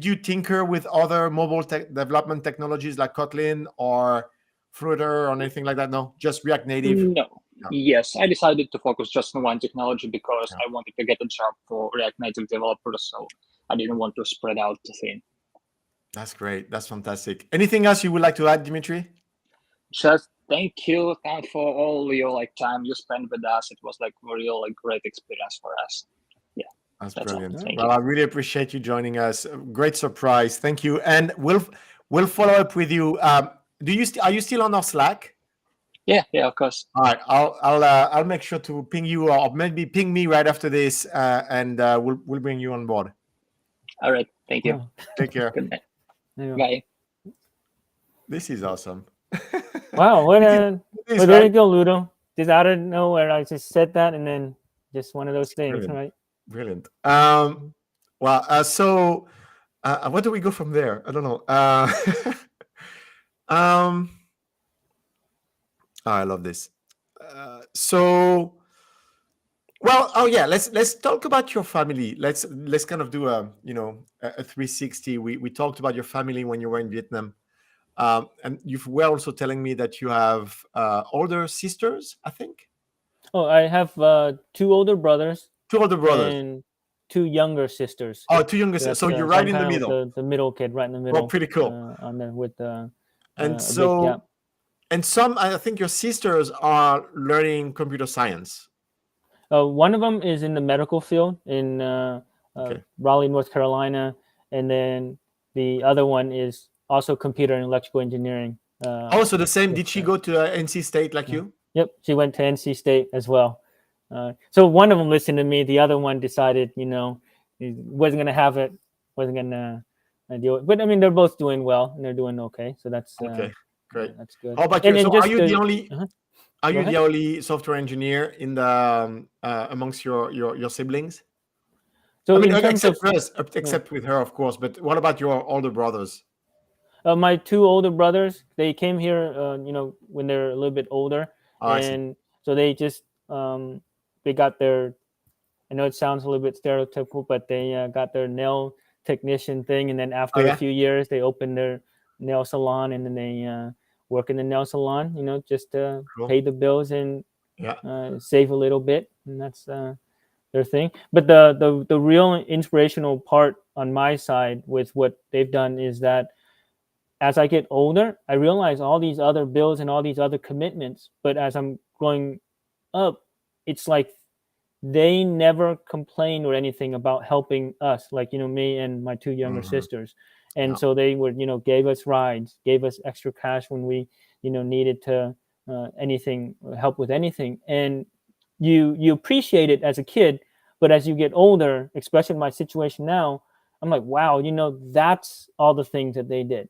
you tinker with other mobile development technologies like Kotlin or Flutter or anything like that? No, just React Native. No. No. Yes, I decided to focus just on one technology because Yeah. I wanted to get a job for React Native developers, so I didn't want to spread out the thing. That's great. That's fantastic. Anything else you would like to add, Dimitri? Just thank you, for all your time you spent with us. It was a real great experience for us. Yeah, That's that's all. brilliant. Thank Well, you. I really appreciate you joining us. Great surprise. Thank you. And we'll follow up with you. Are you still on our Slack? Yeah, of course. All right. I'll make sure to ping you or maybe ping me right after this, and we'll bring you on board. All right. Thank you. Oh, Take care. Good night. there you go. Bye. This is awesome. Wow, what This is- a this, well, there you right? go, Ludo. Just out of nowhere, I just said that, and then just one of those things, Brilliant. right? Brilliant. Well, so where do we go from there? I don't know. I love this. Let's talk about your family. Let's kind of do a 360. We talked about your family when you were in Vietnam, and you were also telling me that you have older sisters, I think. Oh, I have 2 older brothers 2 older brothers. and 2 younger sisters. Oh, 2 younger So sisters. So that's, you're so right I'm in the kind of middle. the middle kid, right in the Oh, middle. pretty cool. On there with And a big so, gap. and I think your sisters are learning computer science. One of them is in the medical field in Okay. Raleigh, North Carolina, and then the other one is also computer and electrical engineering. Also the same. Did she go to NC State like you? Yep, she went to NC State as well. So one of them listened to me. The other one decided, he wasn't going to have it, wasn't going to deal with it. But I mean, they're both doing well and they're doing okay. So that's Okay, great. that's good. How about And you? then So are just you the only? uh-huh. Are Go you ahead. the only software engineer in the amongst your siblings? So I mean, in terms except of us, except with her, of course. But what about your older brothers? my 2 older brothers, they came here, when they're a little bit older, Oh, I see. and so they just they got their. I know it sounds a little bit stereotypical, but they got their nail technician thing, and then after yeah? a few years, they opened their nail salon, and then they work in the nail salon, just to Cool. pay the bills and Yeah. save a little bit, and that's their thing. But the real inspirational part on my side with what they've done is that as I get older, I realize all these other bills and all these other commitments. But as I'm growing up, it's like they never complained or anything about helping us, like, me and my 2 younger Mhm. sisters. And Yeah. so they would, gave us rides, gave us extra cash when we, needed to anything, help with anything. And you appreciate it as a kid, but as you get older, especially in my situation now, I'm like, wow, that's all the things that they did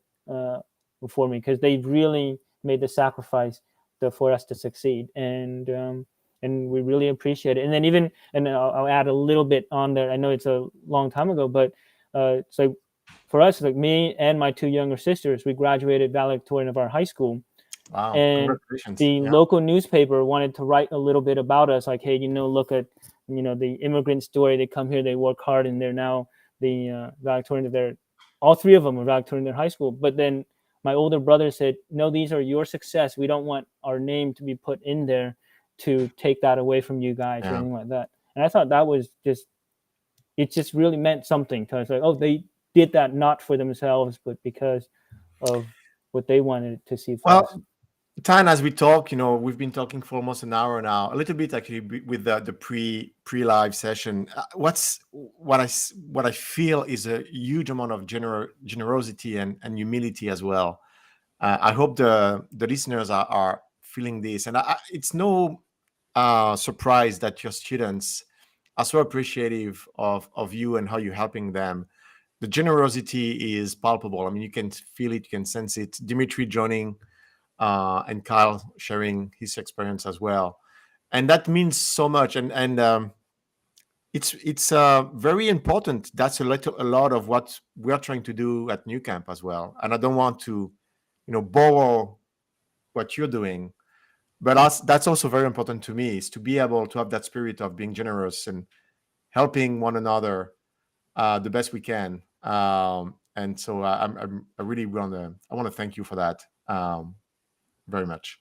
for me, because they really made the sacrifice for us to succeed, and we really appreciate it. And then I'll add a little bit on there. I know it's a long time ago, but it's like for us, like me and my 2 younger sisters, we graduated valedictorian of our high school. Wow. And Congratulations. the Yeah. local newspaper wanted to write a little bit about us, like, hey, look at the immigrant story. They come here, they work hard, and they're now the valedictorian of their. All 3 of them were valedictorian in their high school. But then my older brother said, no, these are your success. We don't want our name to be put in there to take that away from you guys or anything like that. And I thought that was it just really meant something to us. Like, oh, they did that not for themselves, but because of what they wanted to see for us. Tan, as we talk, we've been talking for almost an hour now, a little bit actually with the pre-live session. What I feel is a huge amount of generosity and humility as well. I hope the listeners are feeling this, and it's no surprise that your students are so appreciative of you and how you're helping them. The generosity is palpable. I mean, you can feel it, you can sense it. Dimitri joining. And Kyle sharing his experience as well, and that means so much. And it's very important. That's a lot of what we're trying to do at New Camp as well. And I don't want to, borrow what you're doing, but that's also very important to me, is to be able to have that spirit of being generous and helping one another the best we can. And so I really want to thank you for that very much.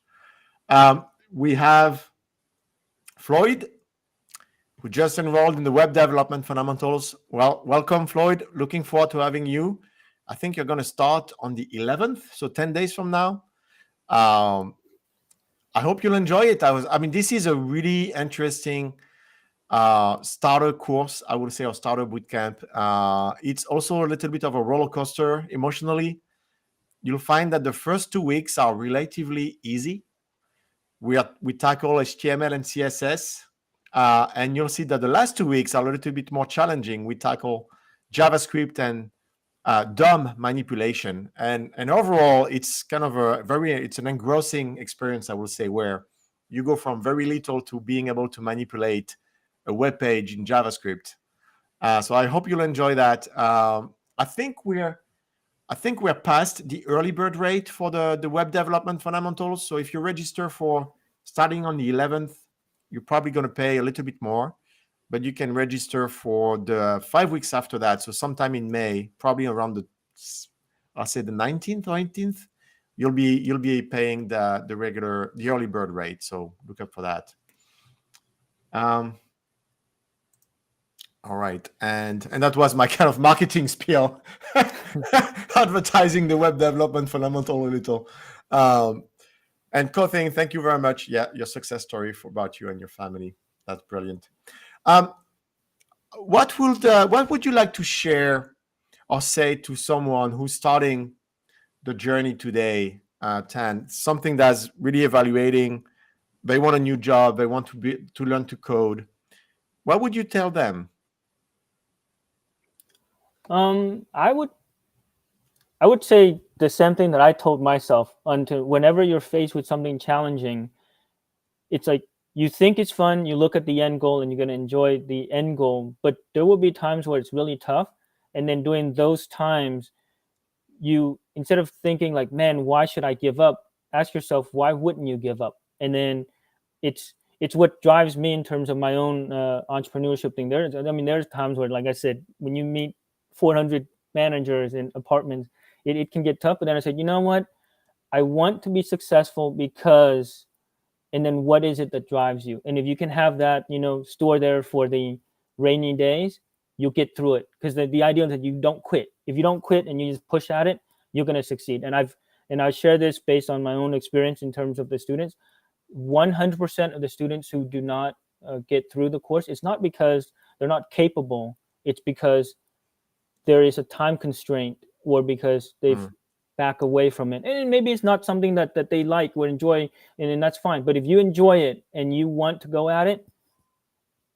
We have Floyd, who just enrolled in the web development fundamentals. Well, welcome, Floyd. Looking forward to having you. I think you're going to start on the 11th, so 10 days from now. I hope you'll enjoy it. This is a really interesting starter course, I would say, or starter bootcamp. It's also a little bit of a roller coaster emotionally. You'll find that the first 2 weeks are relatively easy. We tackle HTML and CSS, and you'll see that the last 2 weeks are a little bit more challenging. We tackle JavaScript and DOM manipulation, and overall, it's kind of it's an engrossing experience, I will say, where you go from very little to being able to manipulate a web page in JavaScript. So I hope you'll enjoy that. I think we're past the early bird rate for the web development fundamentals. So if you register for starting on the 11th, you're probably going to pay a little bit more, but you can register for the 5 weeks after that. So sometime in May, probably around the 19th or 18th, you'll be paying the early bird rate. So look up for that. All right, and that was my kind of marketing spiel, advertising the web development fundamental a little. And Kothing, thank you very much. Yeah, your success story about you and your family. That's brilliant. What would you like to share or say to someone who's starting the journey today, Tan? Something that's really evaluating. They want a new job. They want to learn to code. What would you tell them? I would say the same thing that I told myself. Until whenever you're faced with something challenging, it's like you think it's fun, you look at the end goal, and you're going to enjoy the end goal. But there will be times where it's really tough, and then during those times, you, instead of thinking like, man, why should I give up? Ask yourself, why wouldn't you give up? And then it's what drives me in terms of my own entrepreneurship thing. There's times where, like I said, when you meet 400 managers in apartments, it can get tough. But then I said, you know what? I want to be successful because, and then what is it that drives you? And if you can have that, store there for the rainy days, you'll get through it. Because the idea is that you don't quit. If you don't quit and you just push at it, you're going to succeed. And I share this based on my own experience in terms of the students. 100% of the students who do not get through the course, it's not because they're not capable. It's because there is a time constraint, or because they've back away from it. And maybe it's not something that they like or enjoy, and that's fine. But if you enjoy it and you want to go at it,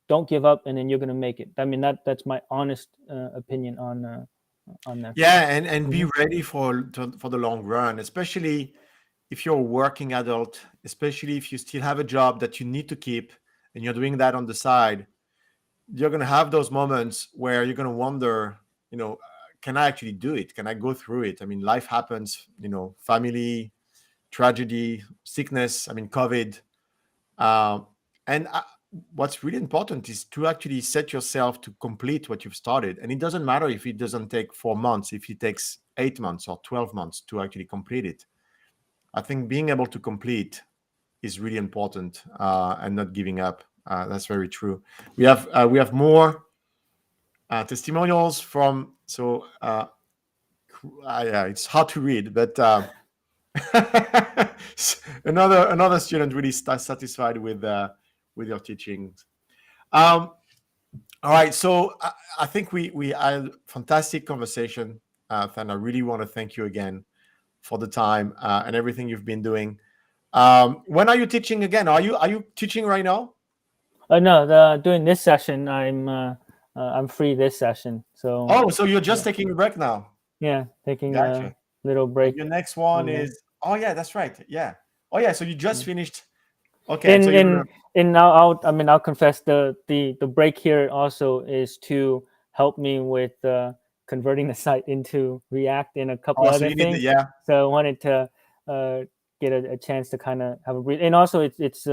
don't give up, and then you're going to make it. That's my honest opinion on that. Yeah, and be ready for the long run, especially if you're a working adult, especially if you still have a job that you need to keep and you're doing that on the side. You're going to have those moments where you're going to wonder, can I actually do it? Can I go through it? Life happens, family, tragedy, sickness, COVID. What's really important is to actually set yourself to complete what you've started. And it doesn't matter if it doesn't take 4 months, if it takes 8 months or 12 months to actually complete it. I think being able to complete is really important, and not giving up. That's very true. We have more testimonials from. So it's hard to read, but another student really satisfied with your teachings. All right, so I think we had a fantastic conversation, and I really want to thank you again for the time and everything you've been doing. When are you teaching again? Are you teaching right now? No, during this session, I'm free this session. So. So you're just taking a break now? Yeah, taking a little break. And your next one is. Oh yeah, that's right. Yeah. Oh yeah. So you just finished. Okay. And now I'll confess the break here also is to help me with converting the site into React and a couple other things. So I wanted to get a chance to kind of have a breathe. And also it's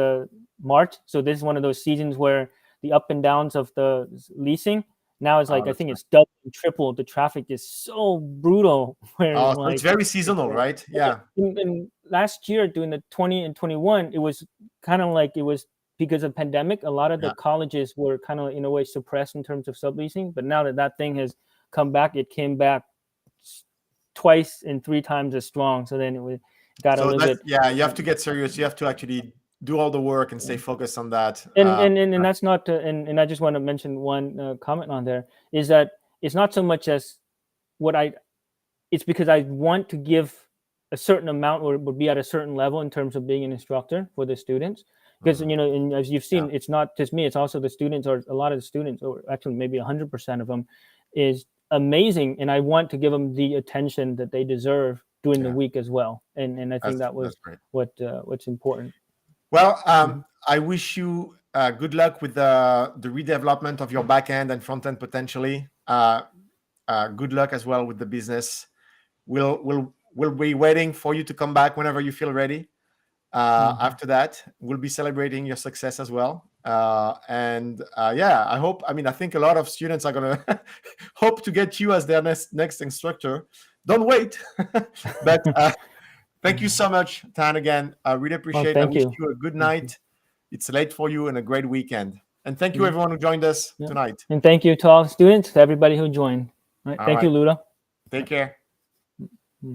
March, so this is one of those seasons where the up and downs of the leasing. Now it's like I think it's double and triple. The traffic is so brutal. Where so it's very seasonal, right? Yeah. In last year, during the 20 and 21, it was kind of like it was because of pandemic. A lot of the colleges were kind of in a way suppressed in terms of subleasing. But now that thing has come back, it came back twice and 3 times as strong. So then it got a little bit. Yeah, you have to get serious. You have to actually do all the work and stay focused on that. And that's not and I just want to mention one comment on there is that it's not so much as it's because I want to give a certain amount or would be at a certain level in terms of being an instructor for the students, because and as you've seen, it's not just me, it's also the students, or a lot of the students, or actually maybe 100% of them is amazing, and I want to give them the attention that they deserve during the week as well, and I think that was what's important. Well, I wish you good luck with the redevelopment of your backend and front end potentially. Good luck as well with the business. We'll be waiting for you to come back whenever you feel ready. After that, we'll be celebrating your success as well. I think a lot of students are gonna hope to get you as their next instructor. Don't wait, but. Thank you so much, Tan, again. I really appreciate it. I wish you a good night. It's late for you and a great weekend. And thank you, everyone who joined us tonight. And thank you to all the students, to everybody who joined. All right. Thank you, Ludo. Take care.